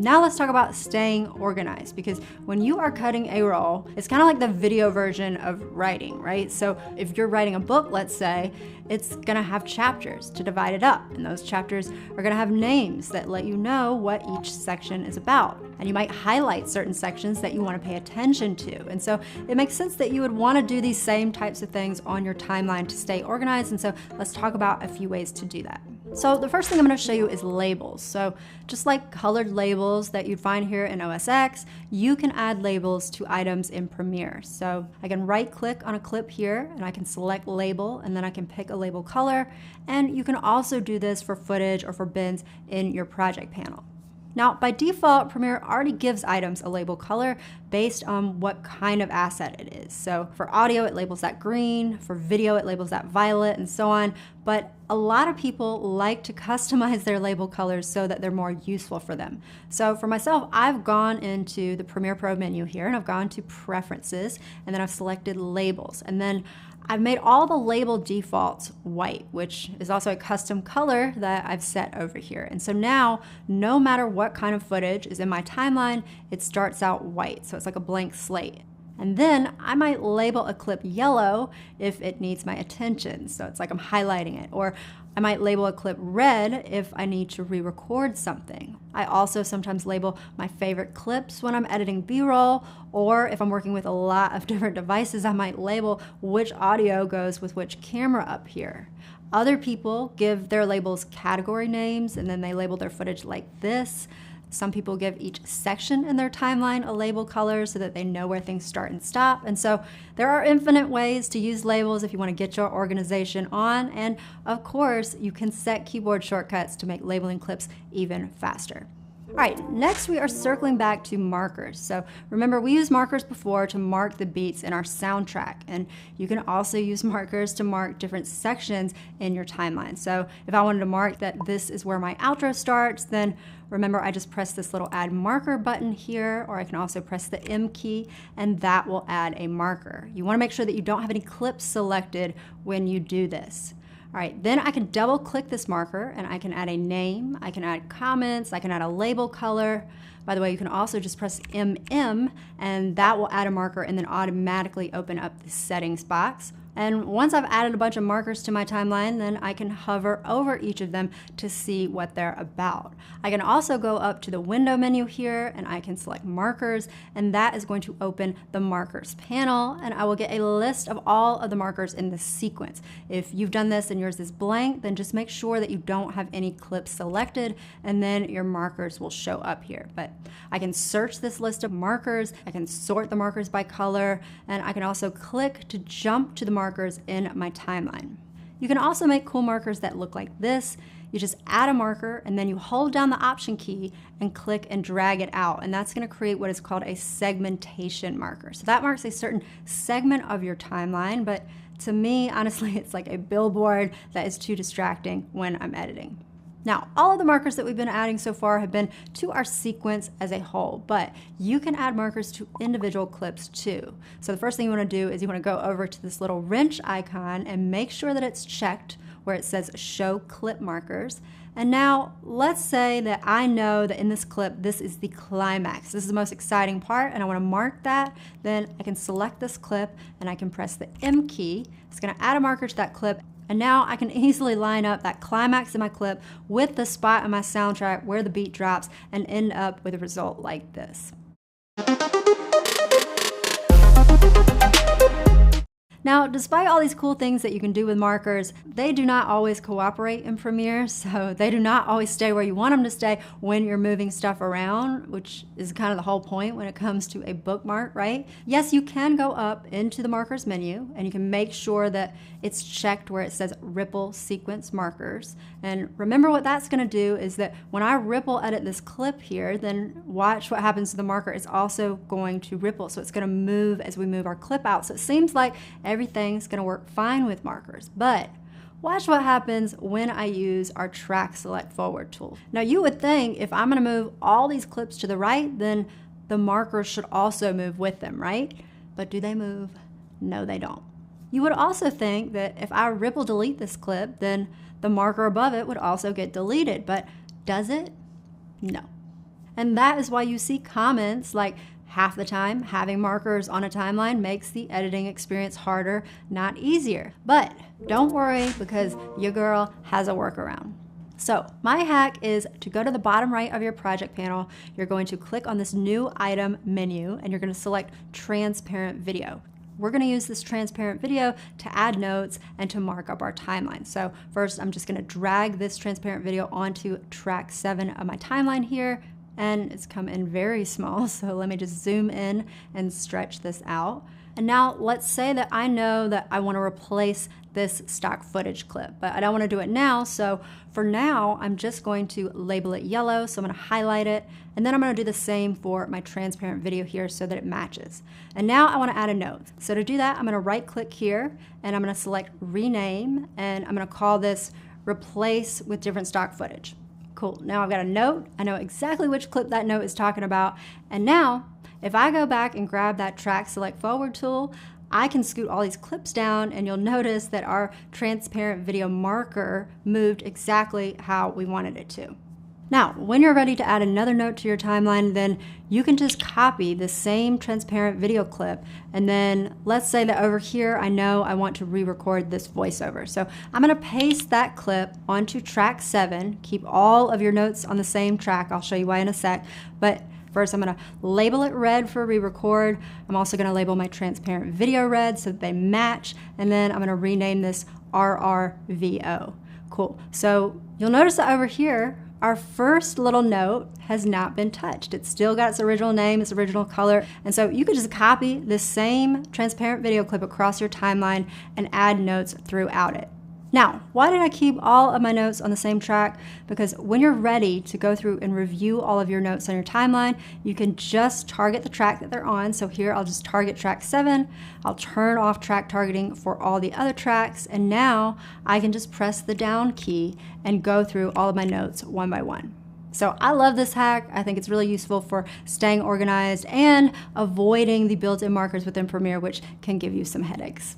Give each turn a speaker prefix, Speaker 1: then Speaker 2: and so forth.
Speaker 1: Now let's talk about staying organized, because when you are cutting a roll, it's kind of like the video version of writing, right? So if you're writing a book, let's say, it's gonna have chapters to divide it up, and those chapters are gonna have names that let you know what each section is about. And you might highlight certain sections that you wanna pay attention to. And so it makes sense that you would wanna do these same types of things on your timeline to stay organized. And so let's talk about a few ways to do that. So the first thing I'm going to show you is labels. So just like colored labels that you'd find here in OS X, you can add labels to items in Premiere. So I can right click on a clip here and I can select label, and then I can pick a label color. And you can also do this for footage or for bins in your project panel. Now, by default, Premiere already gives items a label color based on what kind of asset it is. So for audio, it labels that green, for video, it labels that violet, and so on. But a lot of people like to customize their label colors so that they're more useful for them. So for myself, I've gone into the Premiere Pro menu here, and I've gone to Preferences, and then I've selected Labels. And then I've made all the label defaults white, which is also a custom color that I've set over here. And so now, no matter what kind of footage is in my timeline, it starts out white. So it's like a blank slate. And then I might label a clip yellow if it needs my attention. So it's like I'm highlighting it. Or I might label a clip red if I need to re-record something. I also sometimes label my favorite clips when I'm editing B-roll, or if I'm working with a lot of different devices, I might label which audio goes with which camera up here. Other people give their labels category names, and then they label their footage like this. Some people give each section in their timeline a label color so that they know where things start and stop. And so there are infinite ways to use labels if you want to get your organization on. And of course, you can set keyboard shortcuts to make labeling clips even faster. All right, next we are circling back to markers. So remember, we used markers before to mark the beats in our soundtrack, and you can also use markers to mark different sections in your timeline. So if I wanted to mark that this is where my outro starts, then remember I just press this little add marker button here, or I can also press the M key, and that will add a marker. You want to make sure that you don't have any clips selected when you do this. All right, then I can double click this marker and I can add a name, I can add comments, I can add a label color. By the way, you can also just press MM and that will add a marker and then automatically open up the settings box. And once I've added a bunch of markers to my timeline, then I can hover over each of them to see what they're about. I can also go up to the window menu here and I can select markers, and that is going to open the markers panel, and I will get a list of all of the markers in this sequence. If you've done this and yours is blank, then just make sure that you don't have any clips selected, and then your markers will show up here. But I can search this list of markers, I can sort the markers by color, and I can also click to jump to the markers in my timeline. You can also make cool markers that look like this. You just add a marker and then you hold down the Option key and click and drag it out, and that's going to create what is called a segmentation marker. So that marks a certain segment of your timeline, but to me, honestly, it's like a billboard that is too distracting when I'm editing. Now, all of the markers that we've been adding so far have been to our sequence as a whole, but you can add markers to individual clips too. So the first thing you want to do is you want to go over to this little wrench icon and make sure that it's checked where it says Show Clip Markers. And now, let's say that I know that in this clip, this is the climax. This is the most exciting part, and I want to mark that. Then I can select this clip and I can press the M key. It's going to add a marker to that clip. And now I can easily line up that climax in my clip with the spot in my soundtrack where the beat drops and end up with a result like this. Now, despite all these cool things that you can do with markers, they do not always cooperate in Premiere, so they do not always stay where you want them to stay when you're moving stuff around, which is kind of the whole point when it comes to a bookmark, right? Yes, you can go up into the markers menu and you can make sure that it's checked where it says Ripple Sequence Markers. And remember what that's gonna do is that when I ripple edit this clip here, then watch what happens to the marker. It's also going to ripple, so it's gonna move as we move our clip out. So it seems like everything's gonna work fine with markers, but watch what happens when I use our track select forward tool. Now you would think if I'm gonna move all these clips to the right, then the markers should also move with them, right? But do they move? No, they don't. You would also think that if I ripple delete this clip, then the marker above it would also get deleted, but does it? No. And that is why you see comments like, half the time, having markers on a timeline makes the editing experience harder, not easier. But don't worry, because your girl has a workaround. So my hack is to go to the bottom right of your project panel. You're going to click on this new item menu and you're going to select transparent video. We're going to use this transparent video to add notes and to mark up our timeline. So first, I'm just going to drag this transparent video onto track 7 of my timeline here. And it's come in very small, so let me just zoom in and stretch this out. And now let's say that I know that I want to replace this stock footage clip, but I don't want to do it now. So for now, I'm just going to label it yellow. So I'm going to highlight it, and then I'm going to do the same for my transparent video here so that it matches. And now I want to add a note. So to do that, I'm going to right click here and I'm going to select rename, and I'm going to call this replace with different stock footage. Cool, now I've got a note. I know exactly which clip that note is talking about. And now, if I go back and grab that track select forward tool, I can scoot all these clips down and you'll notice that our transparent video marker moved exactly how we wanted it to. Now, when you're ready to add another note to your timeline, then you can just copy the same transparent video clip. And then let's say that over here, I know I want to re-record this voiceover. So I'm going to paste that clip onto track 7. Keep all of your notes on the same track. I'll show you why in a sec. But first, I'm going to label it red for re-record. I'm also going to label my transparent video red so that they match. And then I'm going to rename this RRVO. Cool. So you'll notice that over here, our first little note has not been touched. It's still got its original name, its original color. And so you could just copy the same transparent video clip across your timeline and add notes throughout it. Now, why did I keep all of my notes on the same track? Because when you're ready to go through and review all of your notes on your timeline, you can just target the track that they're on. So here I'll just target track 7. I'll turn off track targeting for all the other tracks. And now I can just press the down key and go through all of my notes one by one. So I love this hack. I think it's really useful for staying organized and avoiding the built-in markers within Premiere, which can give you some headaches.